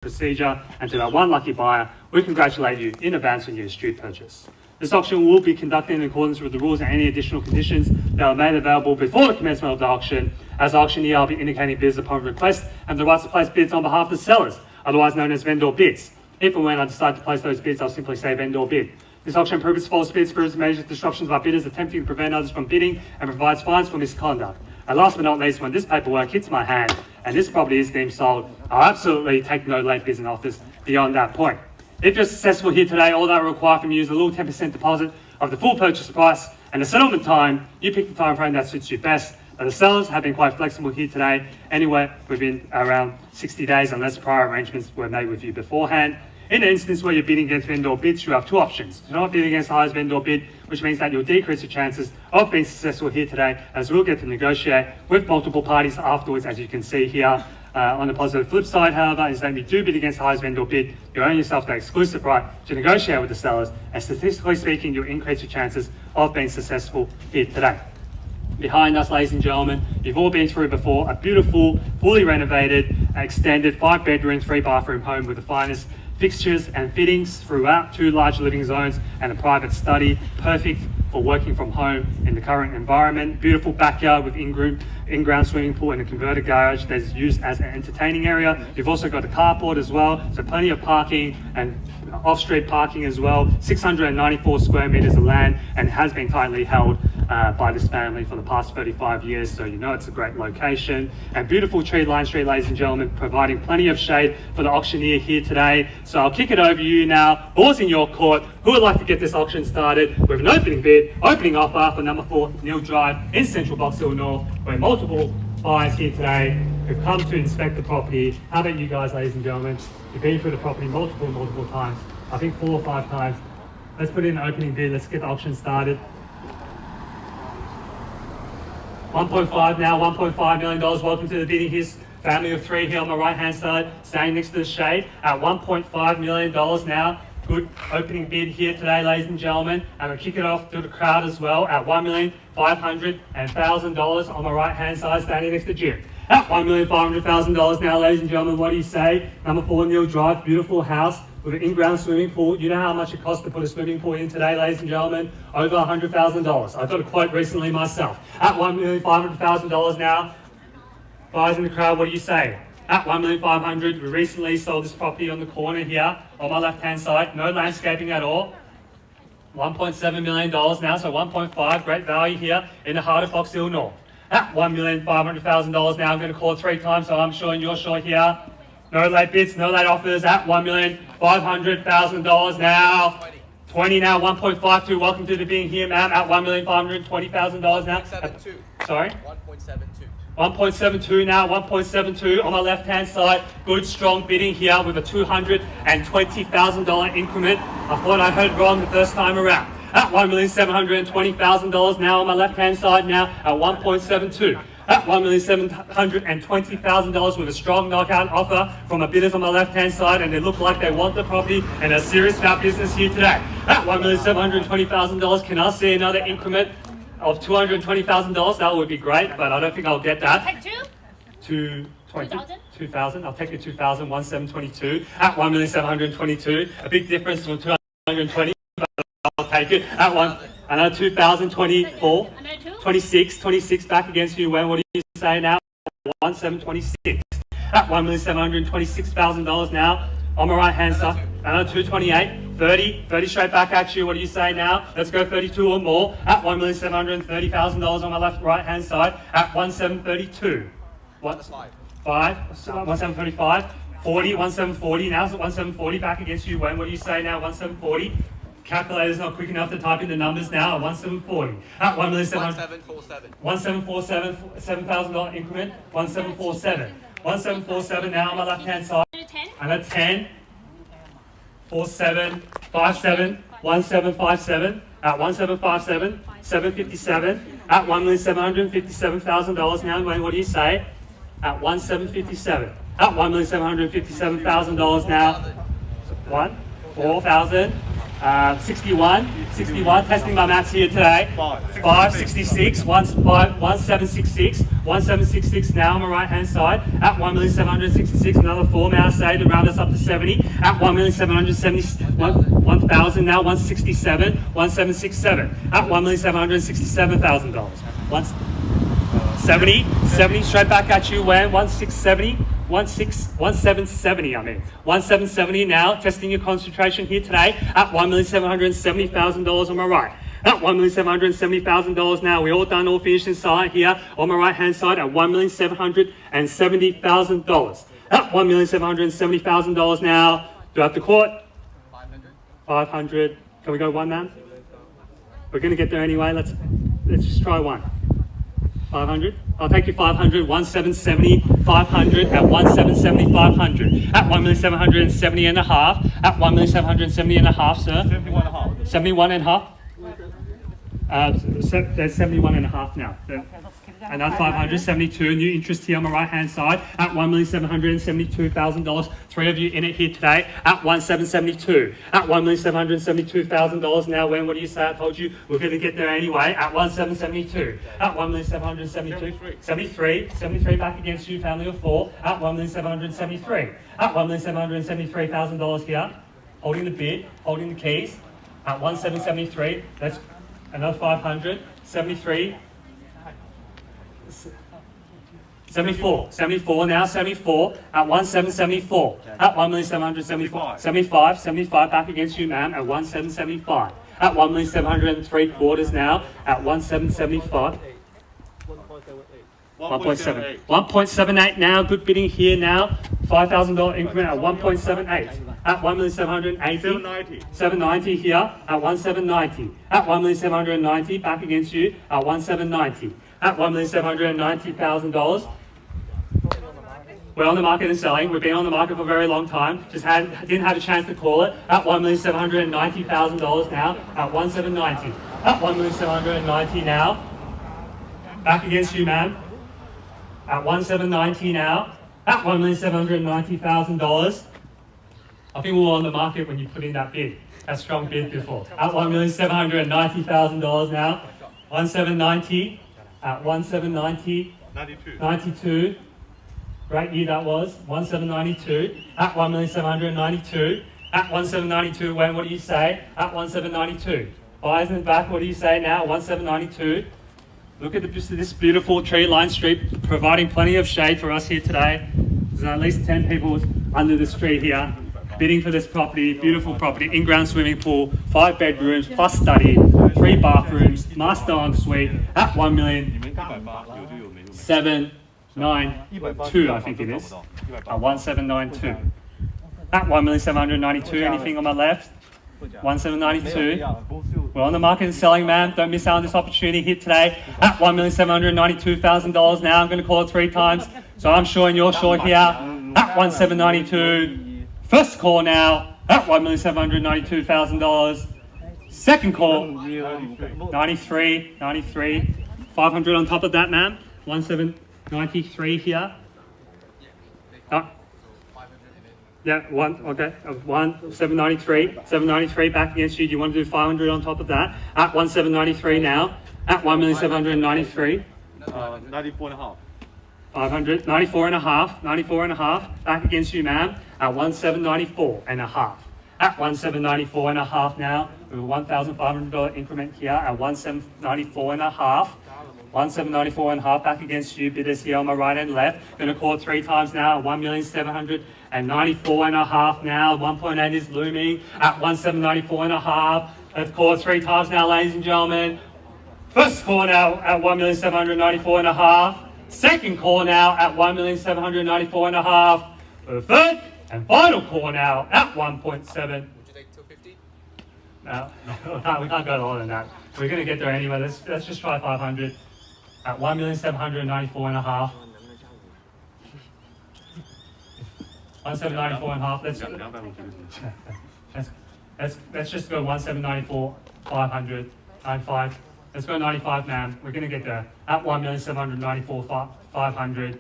procedure, and to that one lucky buyer, we congratulate you in advance on your astute purchase. This auction will be conducted in accordance with the rules and any additional conditions that are made available before the commencement of the auction. As auctioneer, I'll be indicating bids upon request and the right to place bids on behalf of the sellers, otherwise known as vendor bids. If and when I decide to place those bids, I'll simply say vendor bid. This auction prohibits false bids, prohibits major disruptions by bidders attempting to prevent others from bidding, and provides fines for misconduct. And last but not least, when this paperwork hits my hand and this property is deemed sold, I'll absolutely take no late bids and offers beyond that point. If you're successful here today, all that I require from you is a little 10% deposit of the full purchase price, and the settlement time, you pick the time frame that suits you best. But the sellers have been quite flexible here today, anywhere within around 60 days, unless prior arrangements were made with you beforehand. In the instance where you're bidding against vendor bids, you have two options. Do not bid against the highest vendor bid, which means that you'll decrease your chances of being successful here today, as we'll get to negotiate with multiple parties afterwards, as you can see here. On the positive flip side, however, is that if you do bid against the highest vendor bid, you earn yourself the exclusive right to negotiate with the sellers, and statistically speaking, you'll increase your chances of being successful here today. Behind us, ladies and gentlemen, you've all been through before, a beautiful, fully renovated, extended 5-bedroom, 3-bathroom home with the finest fixtures and fittings throughout, 2 large living zones and a private study, perfect for working from home in the current environment. Beautiful backyard with in-ground swimming pool and a converted garage that is used as an entertaining area. You've also got a carport as well, so plenty of parking and off-street parking as well. 694 square meters of land, and it has been tightly held by this family for the past 35 years, so you know it's a great location. And beautiful tree-lined street, ladies and gentlemen, providing plenty of shade for the auctioneer here today. So I'll kick it over to you now. Ball's in your court. Who would like to get this auction started with an opening bid, opening offer for number 4 Kneale Drive in central Buxton North, where multiple buyers here today who've come to inspect the property. How about you guys, ladies and gentlemen? You've been through the property multiple times, I think 4 or 5 times. Let's put in an opening bid. Let's get the auction started. 1.5 now, $1.5 million. Welcome to the bidding. Here's family of 3 here on my right-hand side, standing next to the shade at $1.5 million now. Good opening bid here today, ladies and gentlemen. And we'll kick it off to the crowd as well at $1,500,000 on my right-hand side, standing next to Jim. At $1,500,000 now, ladies and gentlemen, what do you say? Number 4 Kneale Drive, beautiful house with an in-ground swimming pool. You know how much it costs to put a swimming pool in today, ladies and gentlemen? Over $100,000. I got a quote recently myself. At $1,500,000 now. Buyers in the crowd, what do you say? At $1,500,000, we recently sold this property on the corner here on my left-hand side. No landscaping at all. $1.7 million now, so 1.5, great value here in the heart of Fox Hill North. At $1,500,000 now, I'm going to call it 3 times, so I'm sure and you're sure here. No late bids, no late offers at $1,500,000 now. 20 now, 1.52. Welcome to the being here, ma'am. At $1,520,000 now. 1.72. Sorry? 1.72. 1.72 now, 1.72 on my left-hand side. Good, strong bidding here with a $220,000 increment. I thought I heard wrong the first time around. At $1,720,000 now on my left-hand side now at 1.72. At $1,720,000 with a strong knockout offer from the bidders on my left-hand side, and they look like they want the property and are serious about business here today. At $1,720,000, can I see another increment of $220,000? That would be great, but I don't think I'll get that. Take 2? 2,000. I'll take the 2,000, 1,722. At $1,722, a big difference from 220, but I'll take it. At another 2,024. 26 back against you. When? What do you say now? 1,726. At $1,726,000 now on my right hand side. Another 228. 30 straight back at you. What do you say now? Let's go 32 or more. At $1,730,000 on my right hand side. At 1,732. What? 1,735. 40. 1,740 now. So 1,740 back against you. When? What do you say now? 1,740. Calculator's not quick enough to type in the numbers now. At 1,740. At 1,747. 1,747, $7,000 increment. 1,747. 1,747 now on my left hand side. And a 10. 4757. 1,757. At 1,757. 757. At $1,757,000 now. Wayne, what do you say? At 1,757. At $1,757,000 now. 4,000. 61, testing my maths here today. 566, 1,766, 1766 now on my right hand side at 1,766,000. Another 4 now, say to round us up to 70 at 1,770,000 now, 167, 1767 at $1,767,000. 70 straight back at you when 1770 I mean 1770 now, testing your concentration here today at $1,770,000 on my right. At $1,770,000 now, we're all done, all finished inside here on my right hand side at $1,770,000. At $1,770,000 now, do I have to call it? 500. Can we go one, man? We're going to get there anyway. Let's just try one. 500. I'll take you 500. 1,770, 500 at 1,770, 500 at 1,770 and a half. At 1,770 and a half, sir. 71 and a half. 71 and a half. There's 71 and a half now. Another 572, new interest here on my right hand side at $1,772,000. 3 of you in it here today at 1,772. At $1,772,000 now, when, what do you say? I told you we're going to get there anyway at 1,772. At 1,772. 73 back against you, family of 4 at 1,773. At $1,773,000 here, holding the bid, holding the keys at 1,773. That's another 500, 73, 74 now, 74 at 1,774, at 1,774, 75 back against you, ma'am, at 1,775, at 1,703 now, at 1,775. 1.78 now, good bidding here now, $5,000 increment at 1.78. At 1,780, 790 here at 1,790. At 1,790 back against you at 1,790. At $1,790,000. We're on the market and selling. We've been on the market for a very long time. Didn't have a chance to call it. At $1,790,000 now at 1,790. At 1,790 now. Back against you, man. At 1,790 now. At $1,790,000. I think we were on the market when you put in that bid, that strong bid before. At $1,790,000 now, 1,790 at 1,790, 92. Great year that was. 1,792 at 1,792 at 1,792. When? What do you say? At 1,792. Buyers in the back. What do you say now? 1,792. Look at this beautiful tree-lined street, providing plenty of shade for us here today. There's at least 10 people under this tree here, bidding for this property, beautiful property, in-ground swimming pool, 5 bedrooms, plus study, 3 bathrooms, master ensuite at 1,792, I think it is. 1,792. At 1,792, anything on my left? 1,792. We're on the market and selling, man. Don't miss out on this opportunity here today. At $1,792,000 now. I'm going to call it 3 times. So I'm short and you're short here. At 1,792. First call now at $1,792,000. Second call, 93, 500 on top of that, ma'am. 1,793 here. Yeah, okay. 793 back against you. Do you want to do 500 on top of that? At 1,793 now. At 1,793. 94 and a half. 500, 94 and a half, back against you, ma'am, at 1,794 and a half. At 1,794 and a half now, with a $1,500 increment here at 1,794 and a half. 1,794 and a half back against you, bidders here on my right and left. Going to call it 3 times now at 1,794 and a half now. 1.8 is looming at 1,794 and a half. Let's call it 3 times now, ladies and gentlemen. First call now at 1,794 and a half. Second call now at 1,794 and a half. For the third and final call now at 1.7. Would you take 250? No, we can't go lower than that. We're going to get there anyway. Let's just try 500 at 1,794 and a half. 1,794 and a half. Let's just go 1,794, 500, 95. Let's go 95, ma'am. We're going to get there. At 1,794, 500.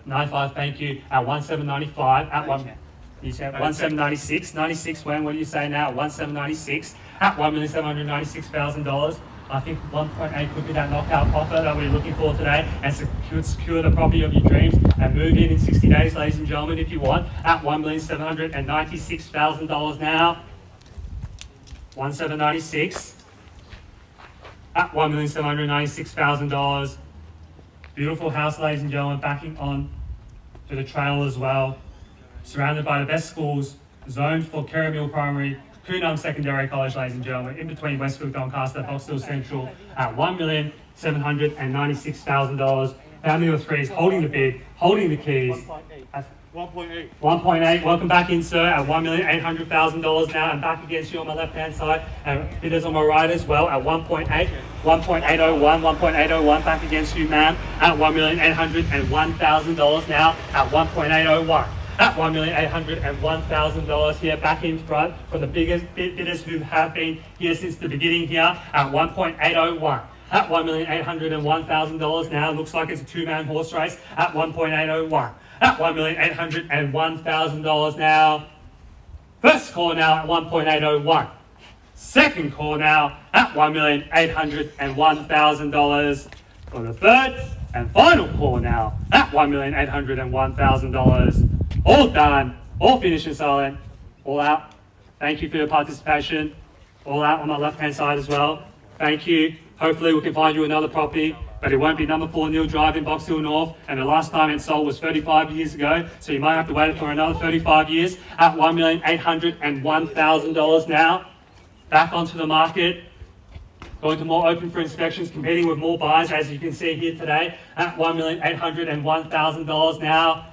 95, thank you. At 1,795, at 1,796. 96, when? What do you say now? 1,796. At $1,796,000. I think 1.8 could be that knockout offer that we're looking for today, and secure the property of your dreams and move in 60 days, ladies and gentlemen, if you want, at $1,796,000 now. 1,796 at $1,796,000. Beautiful house, ladies and gentlemen, backing on to the trail as well. Surrounded by the best schools, zoned for Kneale Primary, Kneale Secondary College, ladies and gentlemen, in between Westfield, Doncaster, Buxton Central at $1,796,000. Family of threes holding the bid, holding the keys. 1.8. 1.8. Welcome back in, sir, at $1,800,000 now, and back against you on my left-hand side, and bidders on my right as well at 1.8, 1.801, 1.801. Back against you, ma'am, at $1,801,000 now at 1.801. At $1,801,000 here, back in front from the biggest bidders who have been here since the beginning here at 1.801. At $1,801,000 now, looks like it's a two-man horse race at 1.801. At $1,801,000 now. First call now at 1.801. Second call now at $1,801,000 for the third and final call now at $1,801,000. All done, all finished and silent, all out. Thank you for your participation. All out on my left-hand side as well. Thank you. Hopefully we can find you another property, but it won't be number 4 Kneale Drive in Box Hill North, and the last time it sold was 35 years ago, so you might have to wait for another 35 years at $1,801,000 now. Back onto the market, going to more open for inspections, competing with more buyers, as you can see here today, at $1,801,000 now.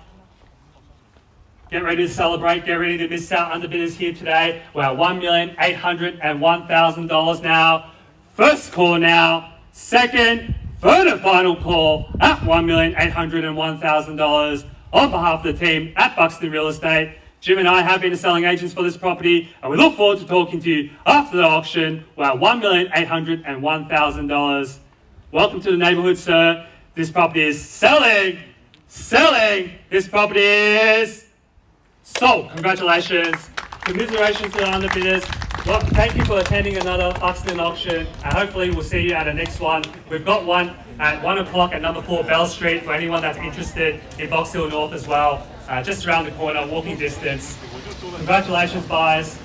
Get ready to celebrate, get ready to miss out underbidders here today. We're at $1,801,000 now. First call now, second, third and final call at $1,801,000 on behalf of the team at Buxton Real Estate. Jim and I have been the selling agents for this property, and we look forward to talking to you after the auction. We're at $1,801,000. Welcome to the neighbourhood, sir. This property is selling. This property is sold. Congratulations. Commiserations to the underbidders. Well, thank you for attending another Buxton auction, and hopefully we'll see you at the next one. We've got one at 1 o'clock at number 4 Bell Street for anyone that's interested in Box Hill North as well. Just around the corner, walking distance. Congratulations, buyers.